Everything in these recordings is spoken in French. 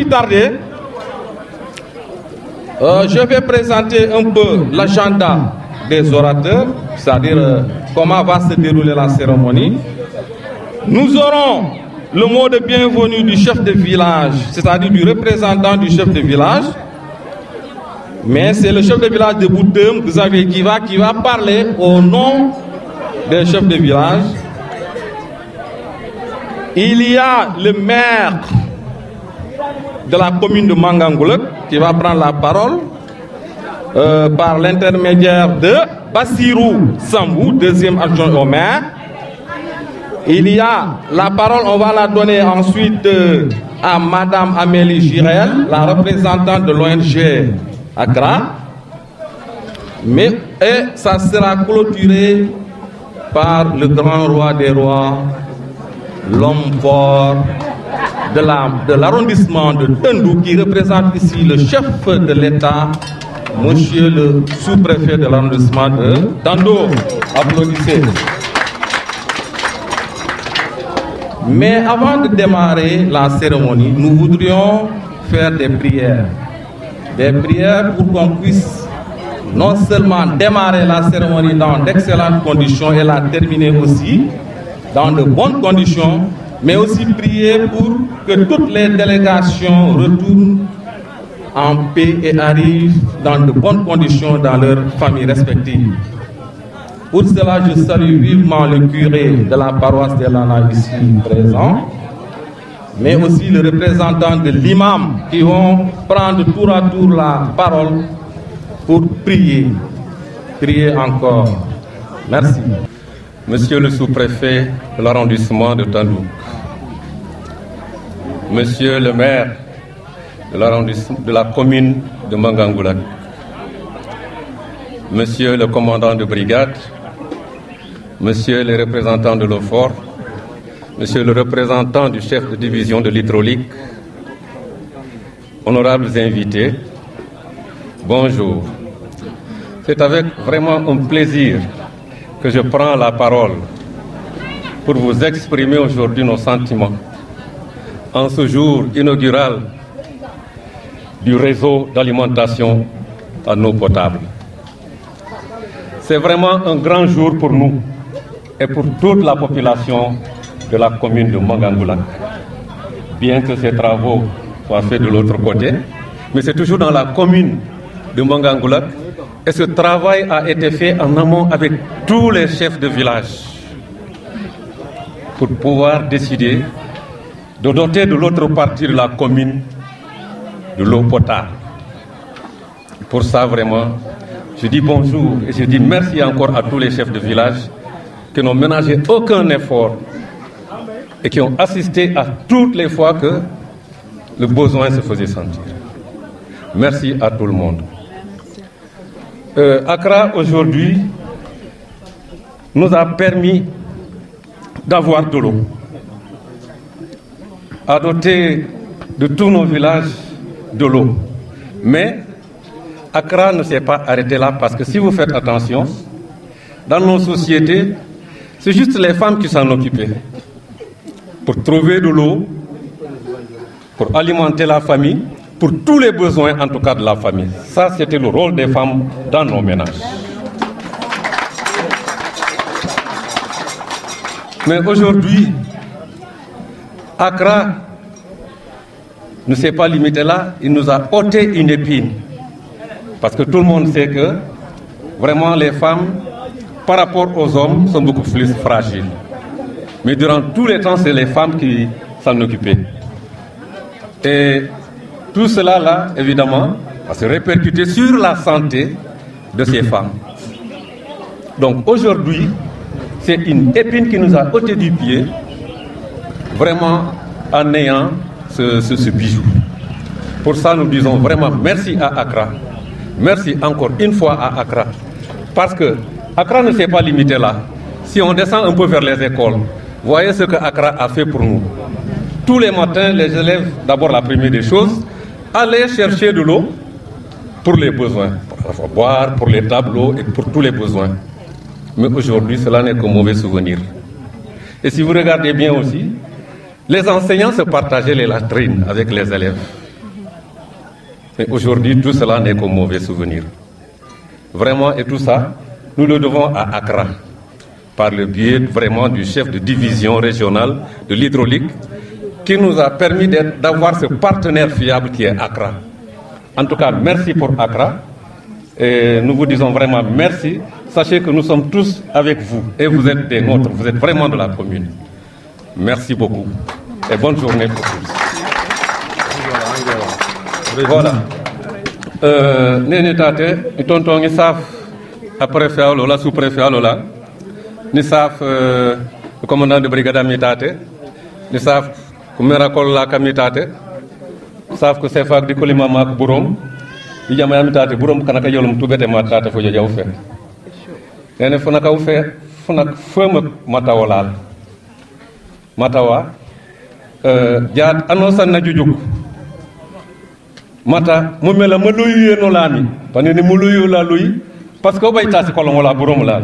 tarder, je vais présenter un peu l'agenda des orateurs, c'est-à-dire comment va se dérouler la cérémonie. Nous aurons le mot de bienvenue du chef de village, c'est-à-dire du représentant du chef de village. Mais c'est le chef de village de Boutem, Xavier Kiva, qui va parler au nom des chefs de village. Il y a le maire de la commune de Mangangoulek qui va prendre la parole par l'intermédiaire de Bassirou Sambou, deuxième adjoint au maire. Il y a la parole, on va la donner ensuite à Madame Amélie Girel, la représentante de l'ONG Accra. Et ça sera clôturé par le grand roi des rois, l'homme fort de l'arrondissement de Tendou, qui représente ici le chef de l'État, monsieur le sous-préfet de l'arrondissement de Tendou. Applaudissez. Mais avant de démarrer la cérémonie, nous voudrions faire des prières. Des prières pour qu'on puisse non seulement démarrer la cérémonie dans d'excellentes conditions et la terminer aussi dans de bonnes conditions, mais aussi prier pour que toutes les délégations retournent en paix et arrivent dans de bonnes conditions dans leurs familles respectives. Pour cela, je salue vivement le curé de la paroisse de Lana ici présent, mais aussi le représentant de l'imam qui vont prendre tour à tour la parole pour prier. Prier encore. Merci. Monsieur le sous-préfet de l'arrondissement de Tendou, Monsieur le maire de la commune de Mangangoulak, Monsieur le commandant de brigade, Monsieur les représentants de l'OFOR, Monsieur le représentant du chef de division de l'hydraulique, honorables invités, bonjour. C'est avec vraiment un plaisir que je prends la parole pour vous exprimer aujourd'hui nos sentiments en ce jour inaugural du réseau d'alimentation en eau potable. C'est vraiment un grand jour pour nous et pour toute la population de la commune de Mangangoulak. Bien que ces travaux soient faits de l'autre côté, mais c'est toujours dans la commune de Mangangoulak et ce travail a été fait en amont avec tous les chefs de village pour pouvoir décider de doter de l'autre partie de la commune de l'eau potable. Pour ça, vraiment, je dis bonjour et je dis merci encore à tous les chefs de village qui n'ont ménagé aucun effort et qui ont assisté à toutes les fois que le besoin se faisait sentir. Merci à tout le monde. Accra, aujourd'hui, nous a permis d'avoir de l'eau, à doter de tous nos villages de l'eau. Mais Accra ne s'est pas arrêté là parce que si vous faites attention, dans nos sociétés, c'est juste les femmes qui s'en occupaient pour trouver de l'eau, pour alimenter la famille, pour tous les besoins en tout cas de la famille. Ça, c'était le rôle des femmes dans nos ménages. Mais aujourd'hui, Accra ne s'est pas limité là, il nous a ôté une épine. Parce que tout le monde sait que vraiment les femmes, par rapport aux hommes, sont beaucoup plus fragiles. Mais durant tous les temps, c'est les femmes qui s'en occupaient. Et tout cela, là, évidemment, va se répercuter sur la santé de ces femmes. Donc aujourd'hui, c'est une épine qui nous a ôté du pied, vraiment en ayant ce bijou. Pour ça, nous disons vraiment merci à Accra. Merci encore une fois à Accra. Parce que Accra ne s'est pas limité là. Si on descend un peu vers les écoles, voyez ce que Accra a fait pour nous. Tous les matins, les élèves, d'abord la première des choses, allaient chercher de l'eau pour les besoins, pour boire, pour les tableaux et pour tous les besoins. Mais aujourd'hui, cela n'est qu'un mauvais souvenir. Et si vous regardez bien aussi, les enseignants se partageaient les latrines avec les élèves. Mais aujourd'hui, tout cela n'est qu'un mauvais souvenir. Vraiment, et tout ça, nous le devons à Accra, par le biais vraiment du chef de division régionale de l'hydraulique, qui nous a permis d'avoir ce partenaire fiable qui est Accra. En tout cas, merci pour Accra. Et nous vous disons vraiment merci. Sachez que nous sommes tous avec vous et vous êtes des nôtres, vous êtes vraiment de la commune. Merci beaucoup et bonne journée pour tous. Voilà. Nene tate, tonton ngi saf après préfet alola sous-préfet alola, ni saf le commandant de brigade mi tate, ni saf ku mera kol la kami tate, saf ko sefak di kolima mak burom, di jama mi tate burom kanaka yolum tubete ma tate fo jaw fe. Nene fo naka fe fo nak feum matawolal. Matawa jaat anosan na jujuk mata mu mela ma luyu yeno lami panini mu luyu la luy parce que bay tasi kolong wala borom la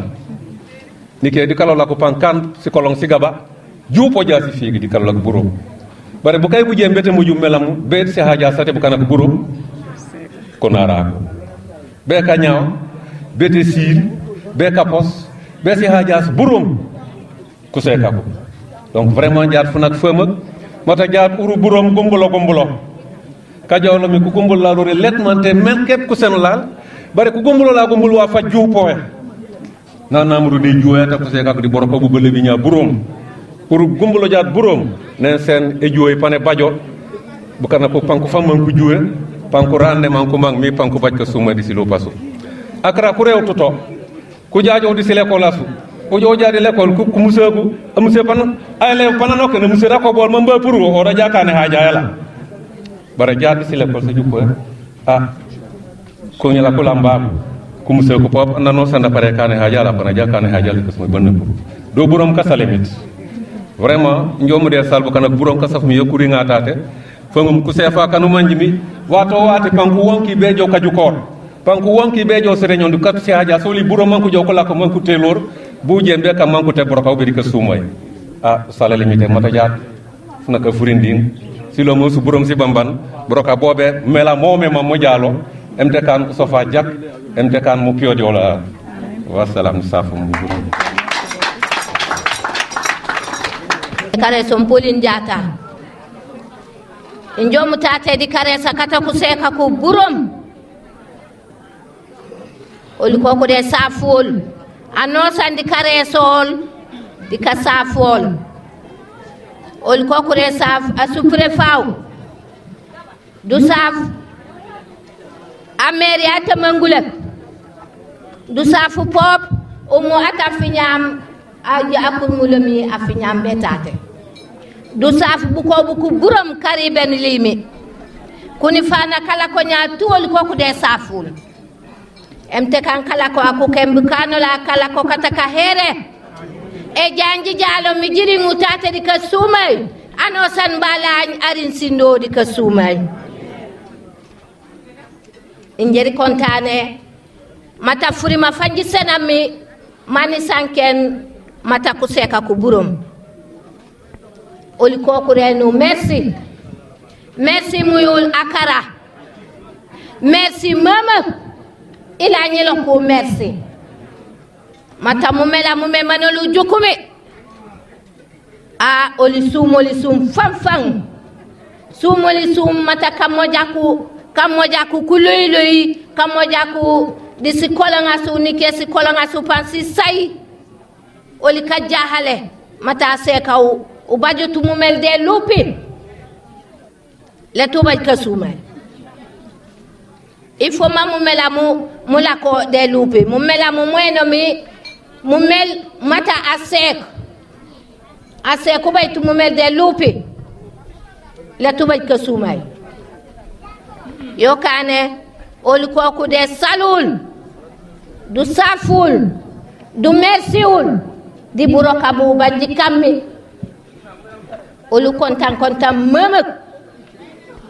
ni ke di kala ko pankan si kolong si gaba juupo jasi fi di kala ko borom bare bu kay bu je mbete mu ju melam be si haja sate bu kanako borom ko nara ko be ka nyaaw bete sir be kapos be si haja borom ku seka ko donc vraiment jaar fu nak feum mata jaar uru borom gombulo kajawlo mi ku gombul la lore letmante men kep ku sen laal bare ku gombulo la gombul wa fa juupo na namru de juwata ko seka ko di boroko bu bele bi nya borom uru gombulo jaar borom nen sen e juoy pane bajo bu kana ko panku famman ku juwe panku rande man ko mang mi panku baj ko suma di silo pasu Accra ku rew toto ku jaajo di sile ko lasu o joojaade l'école ku museeku musee pan ay lew panano ke musee da ko bol ma mba pour o da jakane haaja yala bara jaade si l'école sa jukko ko nyala ko lamba ku museeku pop nano sanda pare kane haaja la pana jakane haaja ko sama bonne do borom kasale mit vraiment njomu de salbu kana borom kasaf mi yokuri ngatate fangum ku sefa kanu manjimi wato wati panku wonki bejo kajukor panku wonki bejo sere nyondu kat si haaja soli borom man ko joko la ko man ku telor bu jembe kam man ko te boroko be di ka sumay sala limité mata jaat naka furindin silo mo su borom si bamban broka bobe mela momé ma mo dialo mte kan sofa jak mte kan mo piodi wala wa salam safu mu kare son polin jata njomu tate di kare sakata ku seka ku burom ol ko ko de saful anosan di kare sol di ka safol ol ko ko de saf asupre faw du saf ameri ata mangulak du safu pop o mo ata finyam aji akul mulami afinyam betate du saf bu ko buram kari ben limi kuni fana kala ko nya tol ko ko de saful emte kan kala ko aku kembu kanola kala ko kataka here e janji jalo mi jiri mutate di ka sumay ano san balañ arin sindo di ka sumay injeri kontane mata furi ma fanji senami mani sanken mata ku seka ku burum oli ko ku renu merci muyul akara merci mama ila nyelo ko merci mata mumela manolu jukumi oli sum fam sumoli sum mata kamoja ku kuloy kamoja ku disi kolanga su nike si kolanga su pansi sai oli ka jahale mata seka u bajotu mumel de lupi le tuba ka sumay il faut ma mumela mula ko de lupi mumela mweno mi mumel mata asek ko bay tu mumel de lupi le tuba ka sumay yo kane ol ko ku de salul du saful du mersiul di buroka bu banji kammi ol kontan memek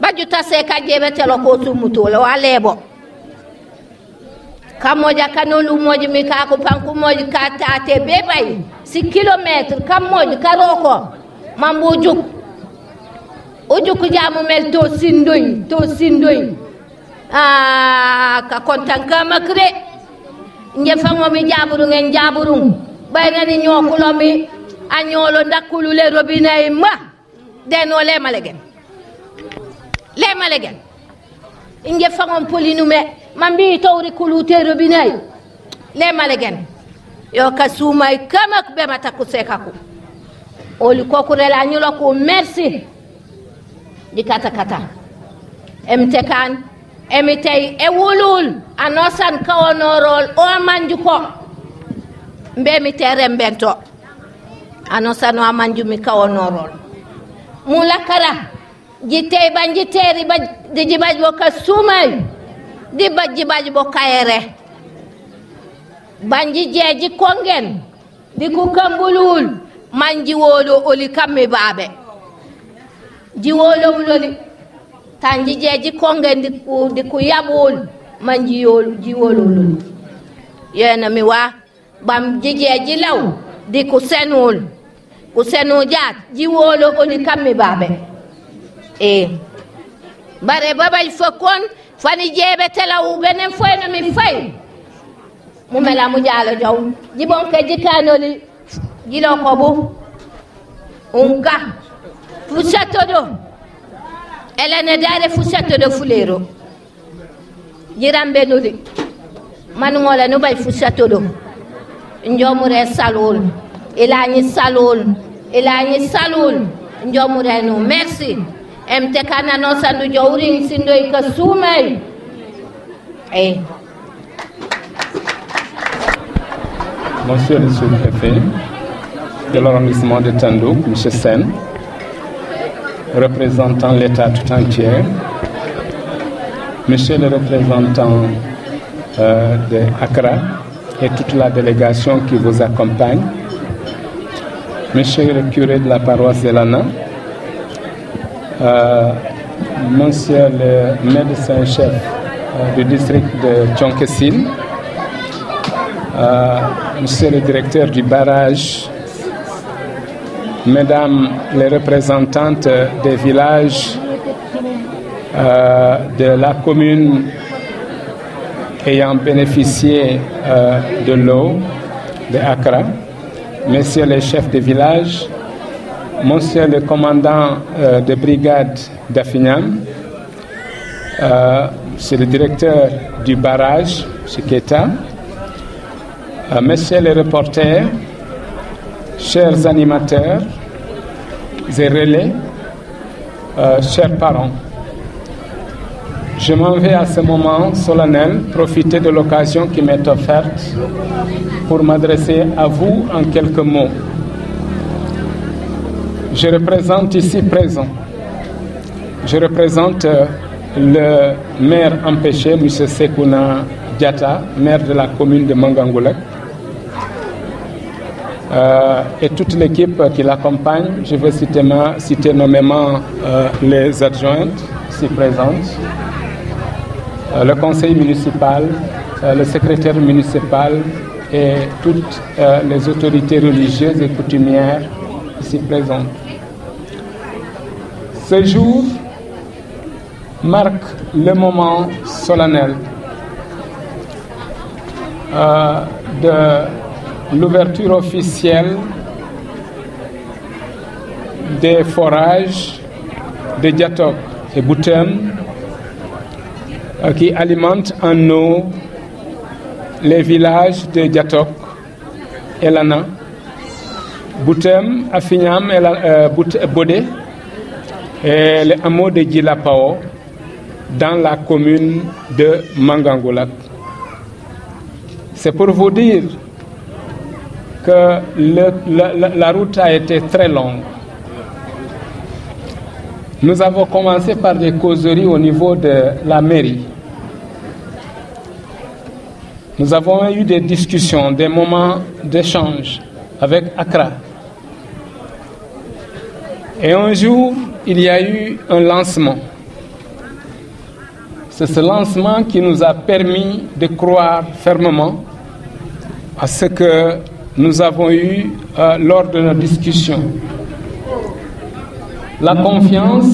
baju tase ka jebe telo ko sumuto lo walebo kamoja kanolu moji mi ka ko panku moji ka tate bebay si kilometre kamoji karoko mambo ujuk jamu mel to sindoy ka kontan kama kre nje fango mi jaburu ngen jaburu bayna ni nyokulo mi anyolo ndakulu le robinet ma deno le malegen nje fango polinu me mambi tawri kulute robinet le malegen yo kasuma kama be mata kuseka ko oli kokurela nyulo ko merci di kata emtekan emitay ewulul anosan kawonorol o manju ko mbe mi terem bento anosan o manju mi kawonorol mulakara jitey banji teri ba di baj bo kasumay di baj bo kayere banji jeji kongen di ku kambulul manji wolo oli kamme babe jiwolo wuloli tanji jeji kongen di ku yabul manji yolo jiwolo wuloli yena mi wa bam jeji law di ku senul jaat jiwolo oli kamme babe bare babay fakon fani jebe telaw benen foyna mi fay mu mela mu jaalo jaw jibon ke jikanoli jilo ko bu unka fusato do elene dare fusato do fulero jirambe nuli man ngola no bay fusato do njomure salol elani salol njomure no merci emte kana no sandu jawring sindoy ka sumay Monsieur le sous-préfet de l'arrondissement de Tandouk, M. Sen, représentant l'État tout entier, Monsieur le représentant de Accra et toute la délégation qui vous accompagne, Monsieur le curé de la paroisse de Lana, Monsieur le médecin-chef du district de Tchonkessil, Monsieur le directeur du barrage, Mesdames les représentantes des villages de la commune ayant bénéficié de l'eau de Accra, Messieurs les chefs de village, Monsieur le commandant de brigade d'Afignam, Monsieur le directeur du barrage, M. Keta, Messieurs les reporters, chers animateurs et relais, chers parents, je m'en vais à ce moment solennel profiter de l'occasion qui m'est offerte pour m'adresser à vous en quelques mots. Je représente ici présent, je représente le maire empêché, M. Sekouna Diatta, maire de la commune de Mangangoulek, et toute l'équipe qui l'accompagne. Je vais citer nommément les adjointes ici présentes, le conseil municipal, le secrétaire municipal et toutes les autorités religieuses et coutumières ici présentes. Ce jour marque le moment solennel de l'ouverture officielle des forages de Diatok et Boutem qui alimentent en eau les villages de Diatok et Lana, Boutem, Afignam et Bodé et le hameau de Djilapao dans la commune de Mangangoulak. C'est pour vous dire que la route a été très longue. Nous avons commencé par des causeries au niveau de la mairie. Nous avons eu des discussions, des moments d'échange avec Accra. Et un jour, il y a eu un lancement. C'est ce lancement qui nous a permis de croire fermement à ce que nous avons eu lors de nos discussions. La confiance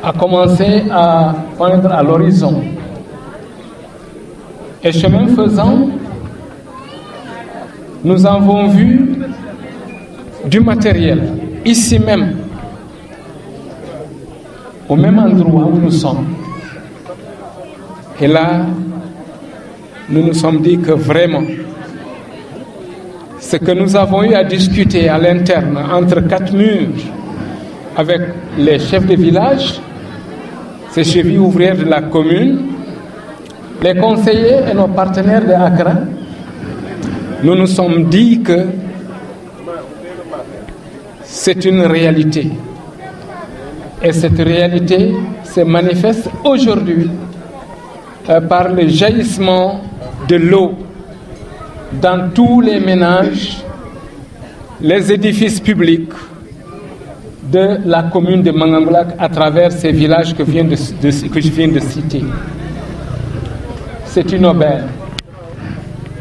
a commencé à poindre à l'horizon. Et chemin faisant, nous avons vu du matériel, ici même, au même endroit où nous sommes. Et là, nous nous sommes dit que vraiment, ce que nous avons eu à discuter à l'interne, entre quatre murs, avec les chefs de village, ces chevilles ouvrières de la commune, les conseillers et nos partenaires de Accra, nous nous sommes dit que c'est une réalité. Et cette réalité se manifeste aujourd'hui par le jaillissement de l'eau dans tous les ménages, les édifices publics de la commune de Mangamboulak à travers ces villages que je viens de citer. C'est une aubaine.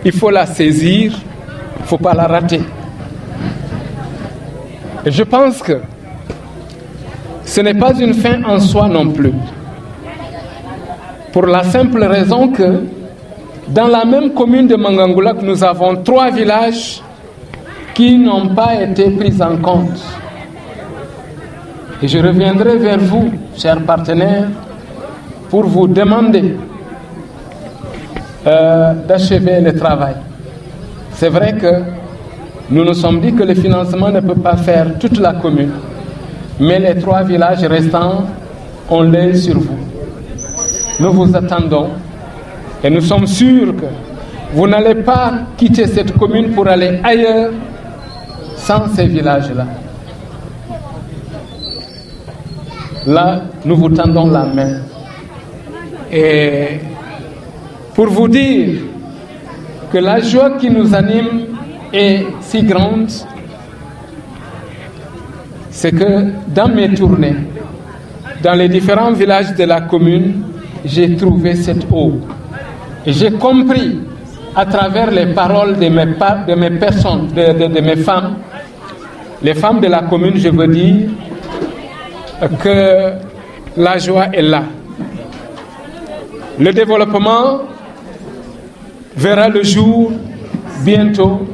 Il faut la saisir, il ne faut pas la rater. Et je pense que ce n'est pas une fin en soi non plus. Pour la simple raison que dans la même commune de Mangamboulak, nous avons 3 villages qui n'ont pas été pris en compte. Et je reviendrai vers vous, chers partenaires, pour vous demander d'achever le travail. C'est vrai que nous nous sommes dit que le financement ne peut pas faire toute la commune, mais les 3 villages restants, on l'œil sur vous. Nous vous attendons et nous sommes sûrs que vous n'allez pas quitter cette commune pour aller ailleurs sans ces villages-là. Là, nous vous tendons la main. Et pour vous dire que la joie qui nous anime est si grande, c'est que dans mes tournées, dans les différents villages de la commune, j'ai trouvé cette eau. Et j'ai compris à travers les paroles de mes personnes, de mes femmes, les femmes de la commune, je veux dire, que la joie est là. Le développement verra le jour bientôt,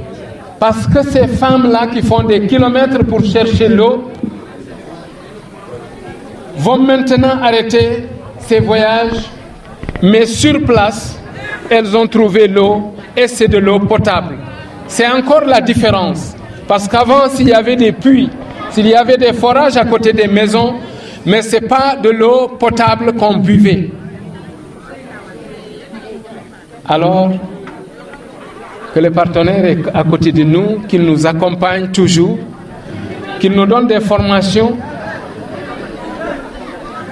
parce que ces femmes-là qui font des kilomètres pour chercher l'eau vont maintenant arrêter ces voyages, mais sur place, elles ont trouvé l'eau et c'est de l'eau potable. C'est encore la différence, parce qu'avant, s'il y avait des puits, s'il y avait des forages à côté des maisons, mais ce n'est pas de l'eau potable qu'on buvait. Alors, que le partenaire est à côté de nous, qu'il nous accompagne toujours, qu'il nous donne des formations,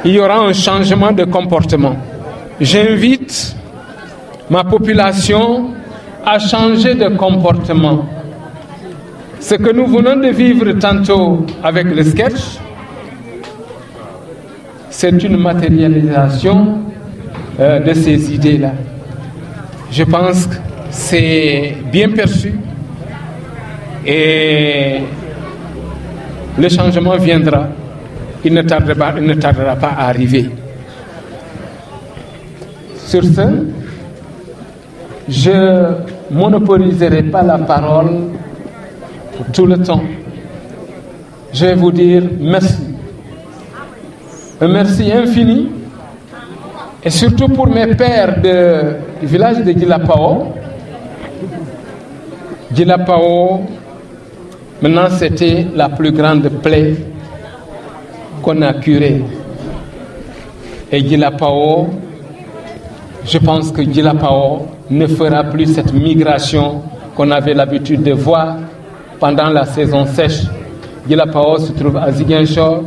il y aura un changement de comportement. J'invite ma population à changer de comportement. Ce que nous venons de vivre tantôt avec le sketch, c'est une matérialisation de ces idées-là. Je pense que c'est bien perçu et le changement viendra. Il ne tardera pas à arriver. Sur ce, je ne monopoliserai pas la parole pour tout le temps. Je vais vous dire merci. Un merci infini. Et surtout pour mes pères du village de Djilapao. Djilapao, maintenant c'était la plus grande plaie qu'on a curée. Et Djilapao, je pense que Djilapao ne fera plus cette migration qu'on avait l'habitude de voir pendant la saison sèche. Djilapao se trouve à Ziguinchor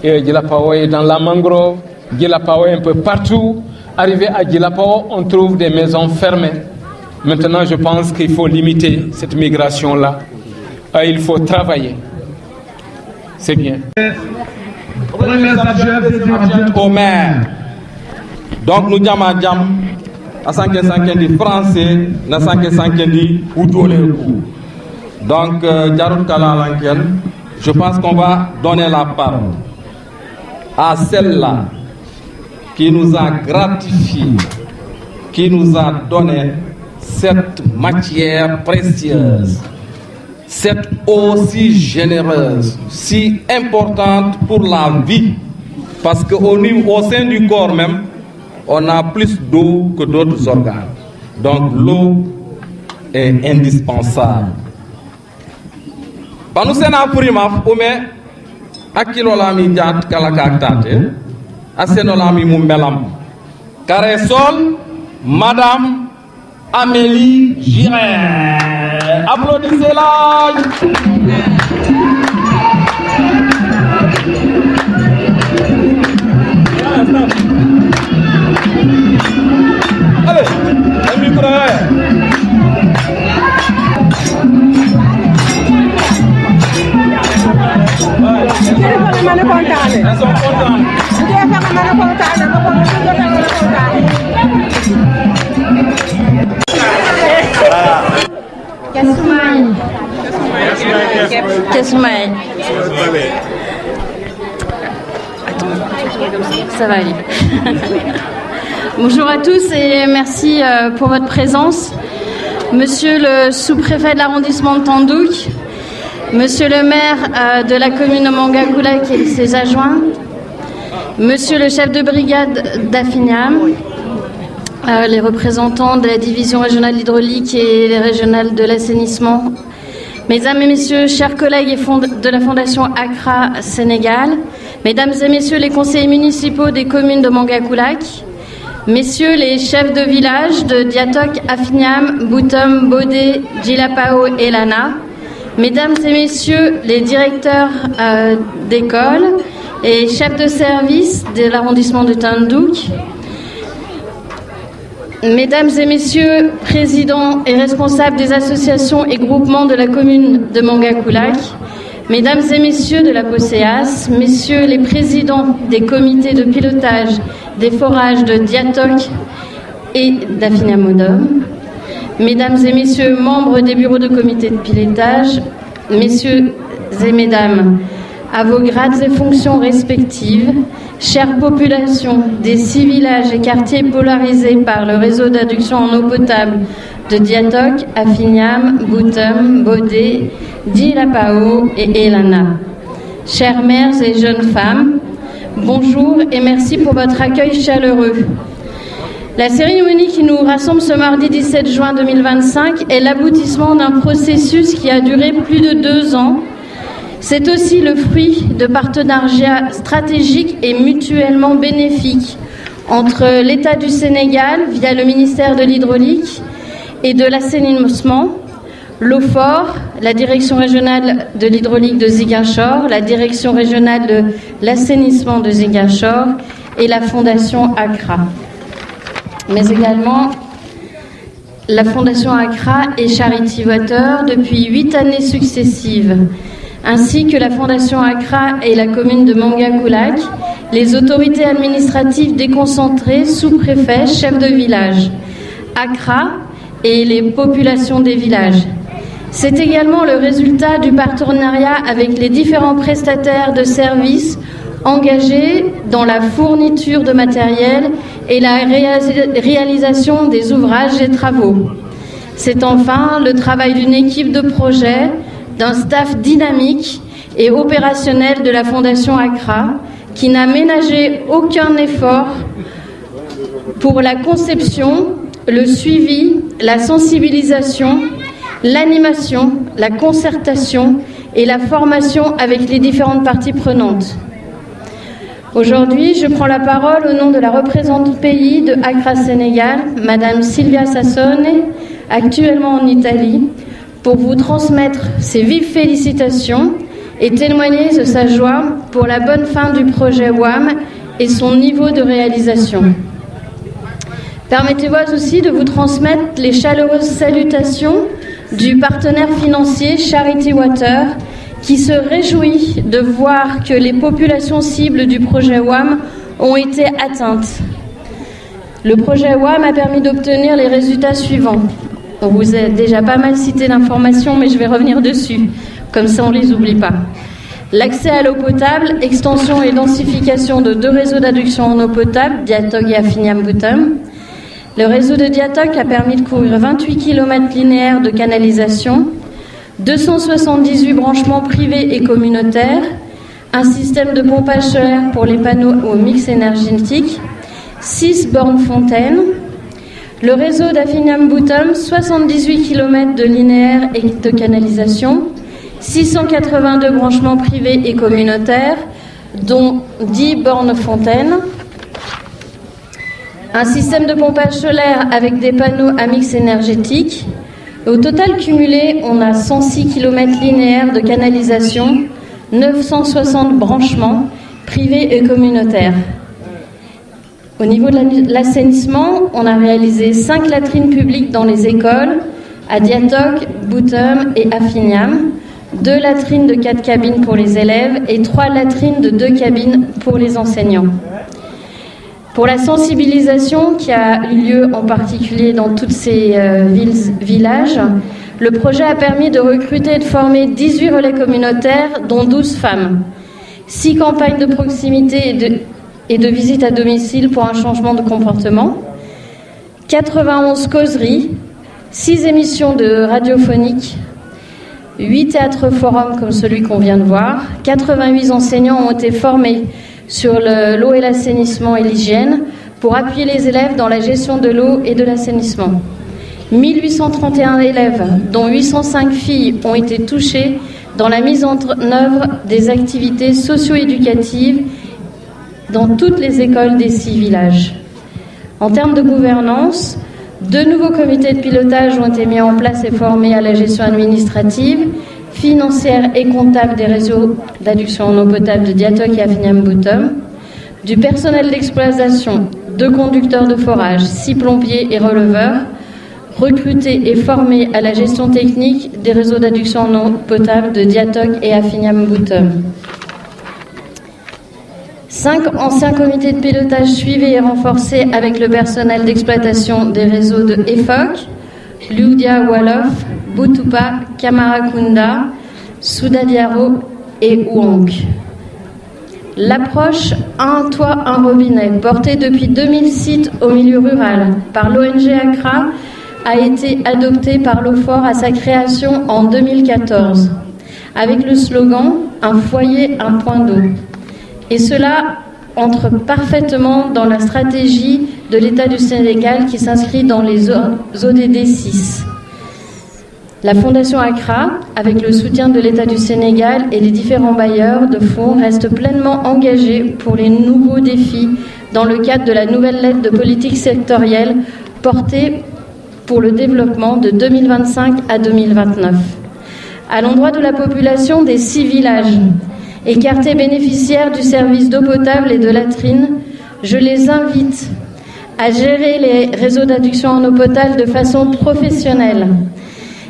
et Djilapao est dans la mangrove. Djilapao est un peu partout. Arrivé à Djilapao, on trouve des maisons fermées. Maintenant, je pense qu'il faut limiter cette migration-là. Il faut travailler. C'est bien. Au maire. Donc, nous sommes à Djam, à 550 français, à 550 Oudolé. Donc, Djarout Kala Lanken, je pense qu'on va donner la parole à celle-là qui nous a gratifié, qui nous a donné cette matière précieuse, cette eau si généreuse, si importante pour la vie, parce qu'au sein du corps même, on a plus d'eau que d'autres organes. Donc l'eau est indispensable. Nous sommes prima ume akilolami jat kalakaktate asenolami mumbelam Caresol, Madame Amélie Girard. Applaudissez-la. Allez, le micro. Elles sont contentes. Ça va aller. Bonjour à tous et merci pour votre présence. Monsieur le sous-préfet de l'arrondissement de Tandouk, Monsieur le maire de la commune de Mangakoulak et ses adjoints, Monsieur le chef de brigade d'Afignam, les représentants de la division régionale hydraulique et les régionales de l'assainissement, Mesdames et Messieurs, chers collègues de la Fondation Accra Sénégal, Mesdames et Messieurs les conseillers municipaux des communes de Mangakoulak, Messieurs les chefs de village de Diatok, Afignam, Boutom, Bodé, Djilapao et Lana, Mesdames et Messieurs les directeurs d'école et chefs de service de l'arrondissement de Tandouk, Mesdames et Messieurs, présidents et responsables des associations et groupements de la commune de Mangakoulak, Mesdames et Messieurs de la POSEAS, Messieurs les présidents des comités de pilotage des forages de Diatok et d'Afignam-Modom, Mesdames et Messieurs, membres des bureaux de comité de pilotage, Messieurs et Mesdames, à vos grades et fonctions respectives, chère population des 6 villages et quartiers polarisés par le réseau d'adduction en eau potable de Diatok, Afignam, Boutom, Bodé, Djilapao et Elana. Chères mères et jeunes femmes, bonjour et merci pour votre accueil chaleureux. La cérémonie qui nous rassemble ce mardi 17 juin 2025 est l'aboutissement d'un processus qui a duré plus de 2 ans. C'est aussi le fruit de partenariats stratégiques et mutuellement bénéfiques entre l'État du Sénégal, via le ministère de l'Hydraulique et de l'Assainissement, l'OFOR, la Direction régionale de l'hydraulique de Ziguinchor, la Direction régionale de l'assainissement de Ziguinchor et la Fondation Accra. Mais également la Fondation Accra et Charity Water depuis 8 années successives, ainsi que la Fondation Accra et la commune de Mangakoulak, les autorités administratives déconcentrées, sous-préfets, chefs de village, Accra et les populations des villages. C'est également le résultat du partenariat avec les différents prestataires de services engagés dans la fourniture de matériel et la réalisation des ouvrages et travaux. C'est enfin le travail d'une équipe de projet, d'un staff dynamique et opérationnel de la Fondation Accra qui n'a ménagé aucun effort pour la conception, le suivi, la sensibilisation, l'animation, la concertation et la formation avec les différentes parties prenantes. Aujourd'hui, je prends la parole au nom de la représentante pays de Accra Sénégal, Madame Silvia Sassone, actuellement en Italie, pour vous transmettre ses vives félicitations et témoigner de sa joie pour la bonne fin du projet WAM et son niveau de réalisation. Permettez-moi aussi de vous transmettre les chaleureuses salutations du partenaire financier Charity Water, qui se réjouit de voir que les populations cibles du projet WAM ont été atteintes. Le projet WAM a permis d'obtenir les résultats suivants. On vous a déjà pas mal cité d'informations, mais je vais revenir dessus, comme ça on ne les oublie pas. L'accès à l'eau potable, extension et densification de 2 réseaux d'adduction en eau potable, Diatoc et Affiniam-Boutum. Le réseau de Diatoc a permis de couvrir 28 km linéaires de canalisation, 278 branchements privés et communautaires, un système de pompage solaire pour les panneaux au mix énergétique, 6 bornes fontaines. Le réseau d'Affiniam-Boutum, 78 km de linéaire et de canalisation, 682 branchements privés et communautaires, dont 10 bornes fontaines. Un système de pompage solaire avec des panneaux à mix énergétique. Au total cumulé, on a 106 km linéaires de canalisation, 960 branchements privés et communautaires. Au niveau de l'assainissement, on a réalisé 5 latrines publiques dans les écoles, à Diatoc, Boutum et Affiniam, 2 latrines de 4 cabines pour les élèves et 3 latrines de 2 cabines pour les enseignants. Pour la sensibilisation qui a eu lieu en particulier dans toutes ces villages, le projet a permis de recruter et de former 18 relais communautaires, dont 12 femmes, 6 campagnes de proximité et de visite à domicile pour un changement de comportement, 91 causeries, 6 émissions de radiophoniques, 8 théâtres forums comme celui qu'on vient de voir, 88 enseignants ont été formés sur l'eau et l'assainissement et l'hygiène pour appuyer les élèves dans la gestion de l'eau et de l'assainissement. 1831 élèves, dont 805 filles, ont été touchés dans la mise en œuvre des activités socio-éducatives dans toutes les écoles des 6 villages. En termes de gouvernance, 2 nouveaux comités de pilotage ont été mis en place et formés à la gestion administrative, financière et comptable des réseaux d'adduction en eau potable de Diatoc et Affiniam-Boutum, du personnel d'exploitation, 2 conducteurs de forage, 6 plombiers et releveurs, recrutés et formés à la gestion technique des réseaux d'adduction en eau potable de Diatoc et Affiniam-Boutum. 5 anciens comités de pilotage suivis et renforcés avec le personnel d'exploitation des réseaux de EFOC, Ludia Wolof, Boutoupa, Kamarakunda, Soudadiaro et Ouang. L'approche un toit, un robinet, portée depuis 2006 au milieu rural par l'ONG Accra, a été adoptée par l'OFOR à sa création en 2014, avec le slogan « Un foyer, un point d'eau ». Et cela entre parfaitement dans la stratégie de l'État du Sénégal qui s'inscrit dans les ODD 6. La Fondation Accra, avec le soutien de l'État du Sénégal et des différents bailleurs de fonds, reste pleinement engagée pour les nouveaux défis dans le cadre de la nouvelle lettre de politique sectorielle portée pour le développement de 2025 à 2029. À l'endroit de la population des 6 villages, écartés bénéficiaires du service d'eau potable et de latrines, je les invite à gérer les réseaux d'adduction en eau potable de façon professionnelle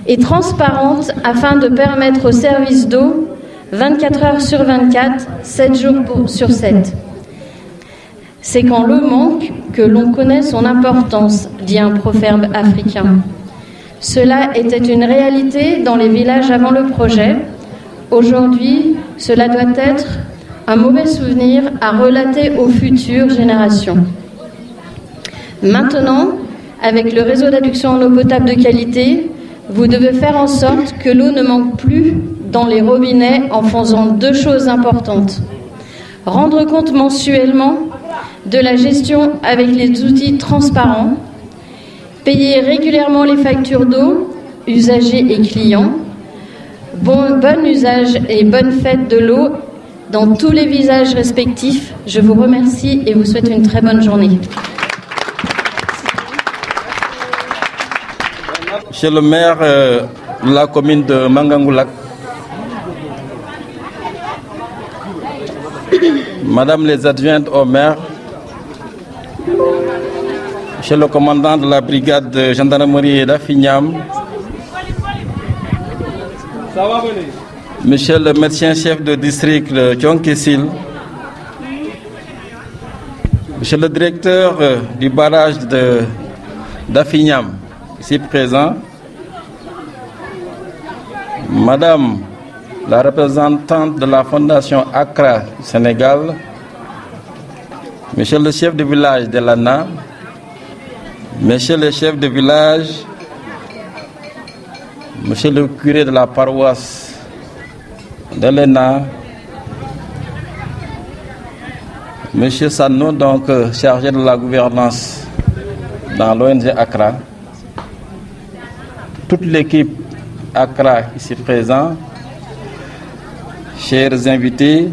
et transparente afin de permettre aux services d'eau 24 heures sur 24, 7 jours sur 7. C'est quand l'eau manque que l'on connaît son importance, dit un proverbe africain. Cela était une réalité dans les villages avant le projet. Aujourd'hui, cela doit être un mauvais souvenir à relater aux futures générations. Maintenant, avec le réseau d'adduction en eau potable de qualité, vous devez faire en sorte que l'eau ne manque plus dans les robinets en faisant 2 choses importantes. Rendre compte mensuellement de la gestion avec les outils transparents, payer régulièrement les factures d'eau, usagers et clients, bon usage et bonne fête de l'eau dans tous les villages respectifs. Je vous remercie et vous souhaite une très bonne journée. Monsieur le maire de la commune de Mangagoulack, Madame les adjointes au maire, Monsieur le commandant de la brigade de gendarmerie d'Affiniam, Monsieur le médecin-chef de district de Thionck-Essyl, Monsieur le directeur du barrage d'Affiniam, ici présent, Madame la représentante de la Fondation Accra du Sénégal, Monsieur le chef de village de l'ANA, Monsieur le chef de village, Monsieur le curé de la paroisse de l'ENA, Monsieur Sano, donc chargé de la gouvernance dans l'ONG Accra, toute l'équipe Accra ici présente, chers invités,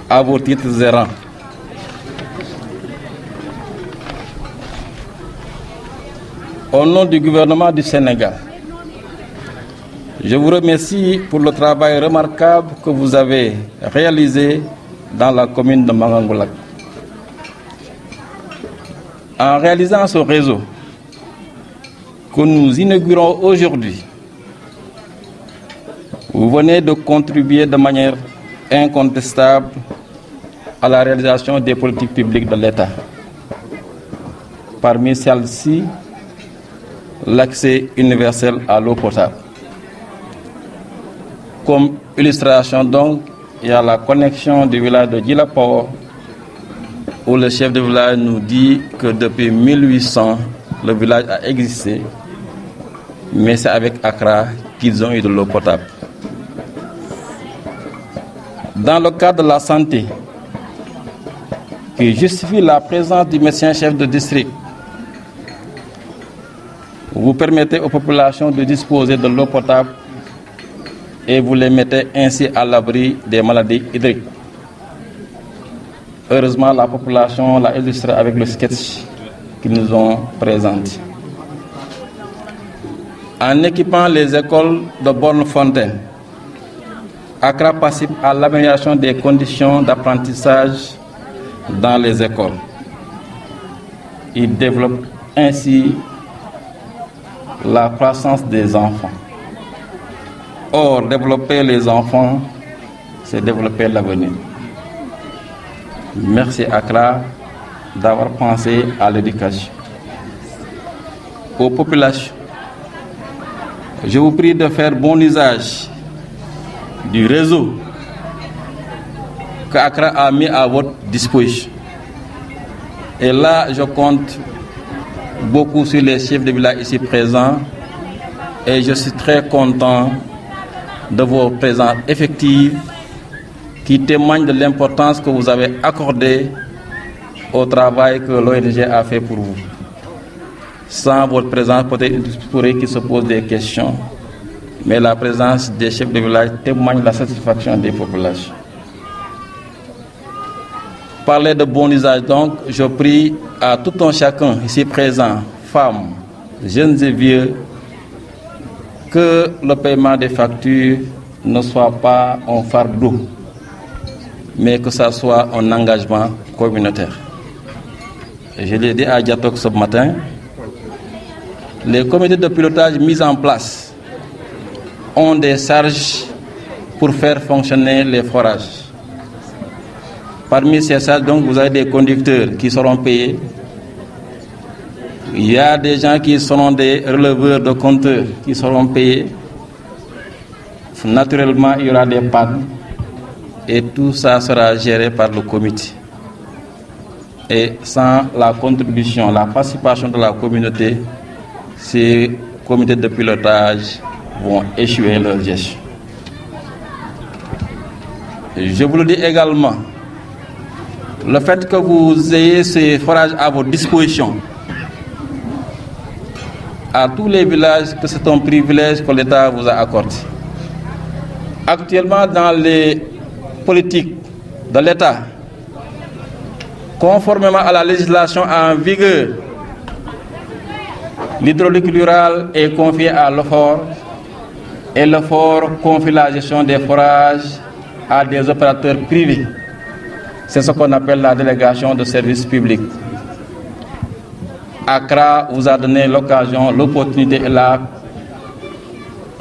à vos titres et rangs. Au nom du gouvernement du Sénégal, je vous remercie pour le travail remarquable que vous avez réalisé dans la commune de Mangakoulak. En réalisant ce réseau que nous inaugurons aujourd'hui, vous venez de contribuer de manière incontestable à la réalisation des politiques publiques de l'État. Parmi celles-ci, l'accès universel à l'eau potable. Comme illustration donc, il y a la connexion du village de Djilapor, où le chef de village nous dit que depuis 1800, le village a existé, mais c'est avec Accra qu'ils ont eu de l'eau potable. Dans le cadre de la santé, qui justifie la présence du médecin-chef de district, vous permettez aux populations de disposer de l'eau potable et vous les mettez ainsi à l'abri des maladies hydriques. Heureusement, la population l'a illustré avec le sketch qu'ils nous ont présenté. En équipant les écoles de Borne-Fontaine, Accra participe à l'amélioration des conditions d'apprentissage dans les écoles. Il développe ainsi la croissance des enfants. Or, développer les enfants, c'est développer l'avenir. Merci Accra d'avoir pensé à l'éducation. Aux populations, je vous prie de faire bon usage du réseau que Accra a mis à votre disposition. Et là, je compte beaucoup sur les chefs de village ici présents et je suis très content de vos présences effectives qui témoignent de l'importance que vous avez accordée au travail que l'ONG a fait pour vous. Sans votre présence, peut-être il pourrait qu'il se pose des questions, mais la présence des chefs de village témoigne de la satisfaction des populations. Parler de bon usage donc, je prie à tout un chacun ici présent, femmes, jeunes et vieux, que le paiement des factures ne soit pas un fardeau, mais que ça soit un engagement communautaire. Et je l'ai dit à Diatok ce matin, les comités de pilotage mis en place ont des charges pour faire fonctionner les forages. Parmi ces charges, donc, vous avez des conducteurs qui seront payés. Il y a des gens qui seront des releveurs de compteurs qui seront payés. Naturellement, il y aura des pannes et tout ça sera géré par le comité. Et sans la contribution, la participation de la communauté, ces comités de pilotage vont échouer leur gestion. Je vous le dis également, le fait que vous ayez ces forages à votre disposition, à tous les villages, que c'est un privilège que l'État vous a accordé. Actuellement, dans les politiques de l'État, conformément à la législation en vigueur, l'hydraulique rurale est confiée à l'OFOR et l'OFOR confie la gestion des forages à des opérateurs privés. C'est ce qu'on appelle la délégation de services publics. Accra vous a donné l'occasion, l'opportunité et la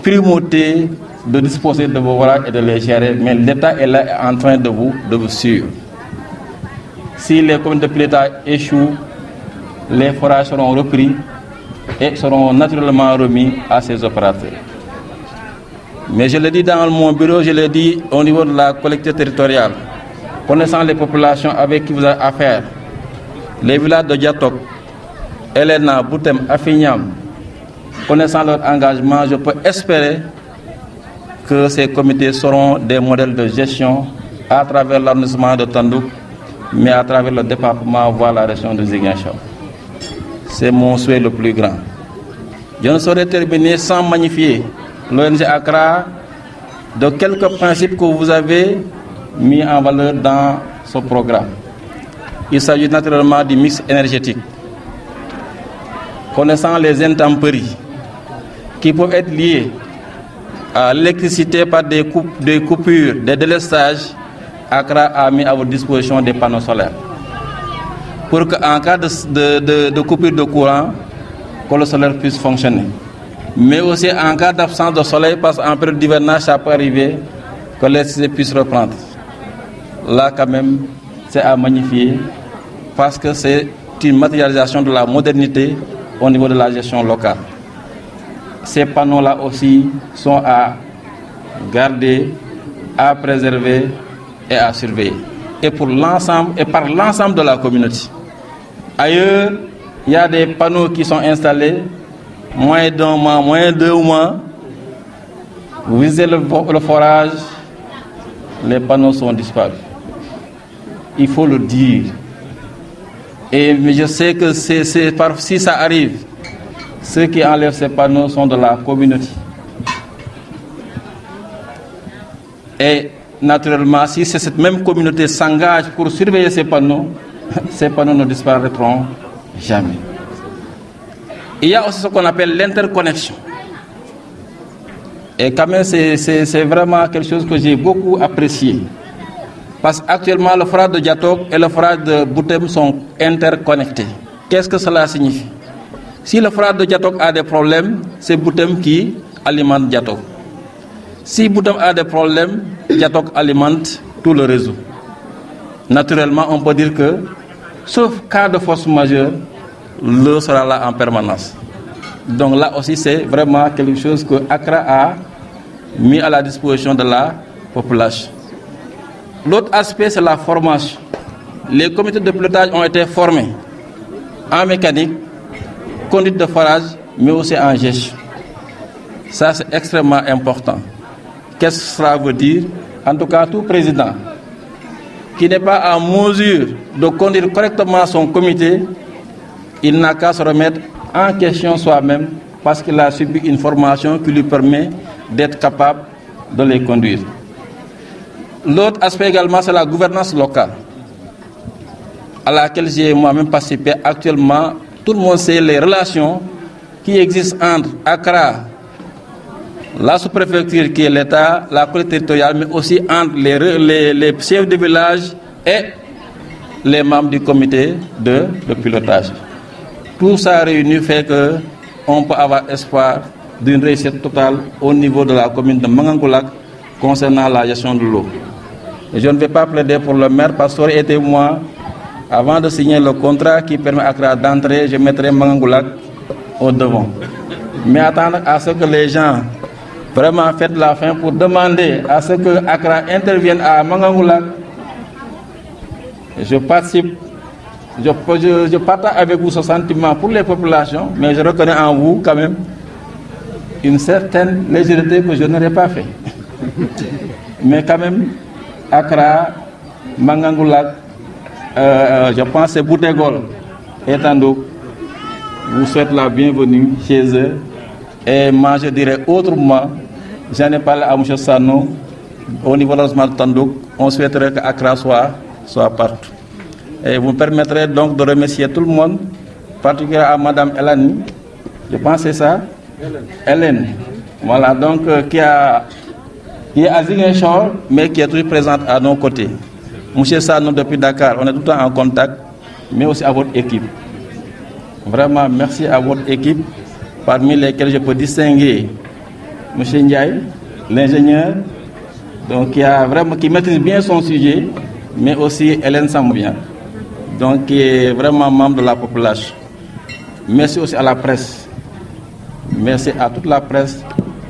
primauté de disposer de vos forages et de les gérer, mais l'État est là en train de vous suivre. Si les comités de pilotage échouent, les forages seront repris et seront naturellement remis à ces opérateurs. Mais je l'ai dit dans mon bureau, je l'ai dit au niveau de la collectivité territoriale. Connaissant les populations avec qui vous avez affaire, les villages de Diatok, Elena, Boutem, Afignam, connaissant leur engagement, je peux espérer que ces comités seront des modèles de gestion à travers l'arrondissement de Tandouk, mais à travers le département, voire la région de Ziguinchor. C'est mon souhait le plus grand. Je ne saurais terminer sans magnifier l'ONG Accra de quelques principes que vous avez mis en valeur dans ce programme. Il s'agit naturellement du mix énergétique. Connaissant les intempéries qui peuvent être liées à l'électricité par des coupures, des délestages, Accra a mis à votre disposition des panneaux solaires. Pour qu'en cas de coupure de courant, que le solaire puisse fonctionner. Mais aussi en cas d'absence de soleil, parce qu'en période d'hivernage, ça peut arriver que l'électricité puisse reprendre. Là, quand même, c'est à magnifier parce que c'est une matérialisation de la modernité au niveau de la gestion locale. Ces panneaux-là aussi sont à garder, à préserver et à surveiller. Et pour l'ensemble, et par l'ensemble de la communauté. Ailleurs, il y a des panneaux qui sont installés, moins d'un mois, moins de 2 mois. Vous visez le forage, les panneaux sont disparus. Il faut le dire. Mais je sais que si ça arrive, ceux qui enlèvent ces panneaux sont de la communauté. Et naturellement, si cette même communauté s'engage pour surveiller ces panneaux ne disparaîtront jamais. Il y a aussi ce qu'on appelle l'interconnexion. Et quand même, c'est vraiment quelque chose que j'ai beaucoup apprécié. Parce qu'actuellement, le forage de Diatok et le forage de Boutem sont interconnectés. Qu'est-ce que cela signifie? Si le forage de Diatok a des problèmes, c'est Boutem qui alimente Diatok. Si Boutem a des problèmes, Diatok alimente tout le réseau. Naturellement, on peut dire que, sauf cas de force majeure, l'eau sera là en permanence. Donc là aussi, c'est vraiment quelque chose que Accra a mis à la disposition de la population. L'autre aspect, c'est la formation. Les comités de pilotage ont été formés en mécanique, conduite de forage, mais aussi en gestion. Ça, c'est extrêmement important. Qu'est-ce que cela veut dire? En tout cas, tout président qui n'est pas en mesure de conduire correctement son comité, il n'a qu'à se remettre en question soi-même parce qu'il a subi une formation qui lui permet d'être capable de les conduire. L'autre aspect également, c'est la gouvernance locale, à laquelle j'ai moi-même participé. Actuellement, tout le monde sait les relations qui existent entre Accra, la sous-préfecture qui est l'État, la collectivité territoriale, mais aussi entre les chefs de village et les membres du comité de pilotage. Tout ça réuni fait qu'on peut avoir espoir d'une réussite totale au niveau de la commune de Mangangoulak concernant la gestion de l'eau. Et je ne vais pas plaider pour le maire parce que ça aurait été moi, avant de signer le contrat qui permet à Accra d'entrer, je mettrai Mangangoulak au devant. Mais attendre à ce que les gens vraiment fassent la fin pour demander à ce que Accra intervienne à Mangangoulak. Je participe, je partage avec vous ce sentiment pour les populations, mais je reconnais en vous quand même une certaine légèreté que je n'aurais pas fait. Mais quand même, Accra, Mangangoulak, je pense que c'est Boutegol et Tandouk, vous souhaite la bienvenue chez eux. Et moi, je dirais autrement, j'en ai parlé à M. Sano, au niveau de l'arrondissement de Tandouk, on souhaiterait que Accra soit partout. Et vous me permettrez donc de remercier tout le monde, particulièrement à Mme Elani, je pense que c'est ça, Hélène, voilà, donc qui est à Ziguinchor, mais qui est toujours présente à nos côtés. M. Sano depuis Dakar, on est tout le temps en contact, mais aussi à votre équipe. Vraiment, merci à votre équipe, parmi lesquels je peux distinguer M. Ndiaye, l'ingénieur, donc qui maîtrise bien son sujet, mais aussi Hélène Sambouyan, donc qui est vraiment membre de la population. Merci aussi à la presse. Merci à toute la presse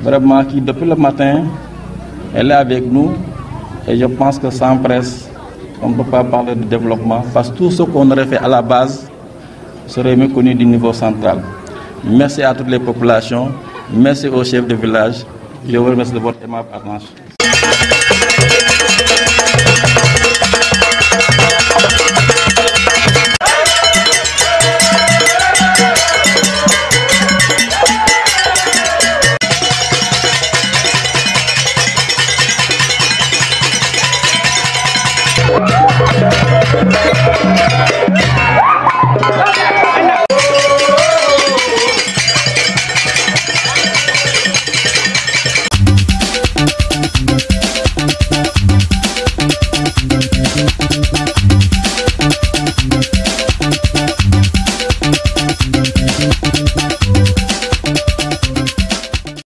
vraiment qui depuis le matin, elle est avec nous. Et je pense que sans presse, on ne peut pas parler de développement, parce que tout ce qu'on aurait fait à la base serait mieux connu du niveau central. Merci à toutes les populations, merci aux chefs de village. Je vous remercie de votre aimable attention.